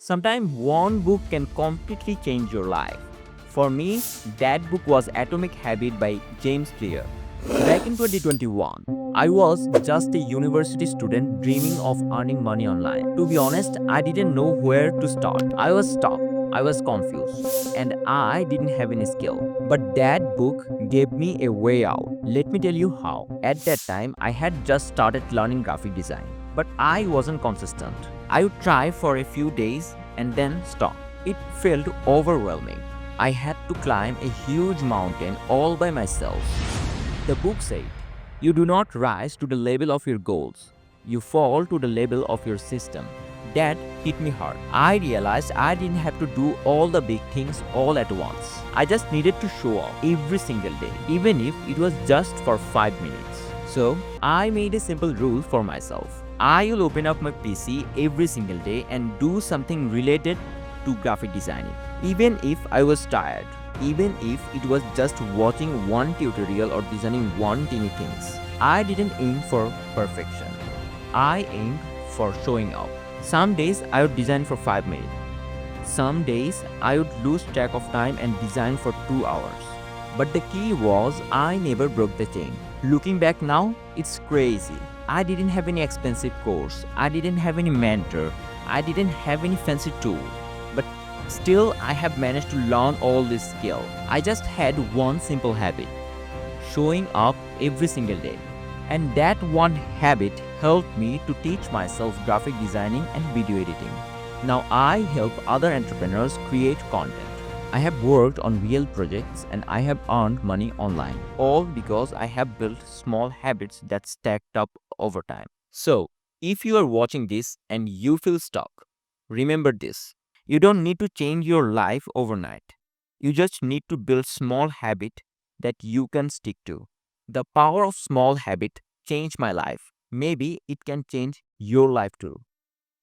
Sometimes one book can completely change your life. For me, that book was Atomic Habit by James Clear. Back in 2021, I was just a university student dreaming of earning money online. To be honest, I didn't know where to start. I was stuck, I was confused, and I didn't have any skill. But that book gave me a way out. Let me tell you how. At that time, I had just started learning graphic design, but I wasn't consistent. I would try for a few days and then stop. It felt overwhelming. I had to climb a huge mountain all by myself. The book said, you do not rise to the level of your goals, you fall to the level of your system. That hit me hard. I realized I didn't have to do all the big things all at once. I just needed to show up every single day, even if it was just for 5 minutes. So, I made a simple rule for myself. I will open up my PC every single day and do something related to graphic designing, even if I was tired, even if it was just watching one tutorial or designing one teeny things. I didn't aim for perfection. I aimed for showing up. Some days I would design for 5 minutes. Some days I would lose track of time and design for 2 hours. But the key was I never broke the chain. Looking back now, it's crazy. I didn't have any expensive course. I didn't have any mentor. I didn't have any fancy tool. But still, I have managed to learn all this skill. I just had one simple habit, showing up every single day. And that one habit helped me to teach myself graphic designing and video editing. Now I help other entrepreneurs create content. I have worked on real projects and I have earned money online, all because I have built small habits that stacked up over time. So, if you are watching this and you feel stuck, remember this. You don't need to change your life overnight. You just need to build small habit that you can stick to. The power of small habit changed my life. Maybe it can change your life too.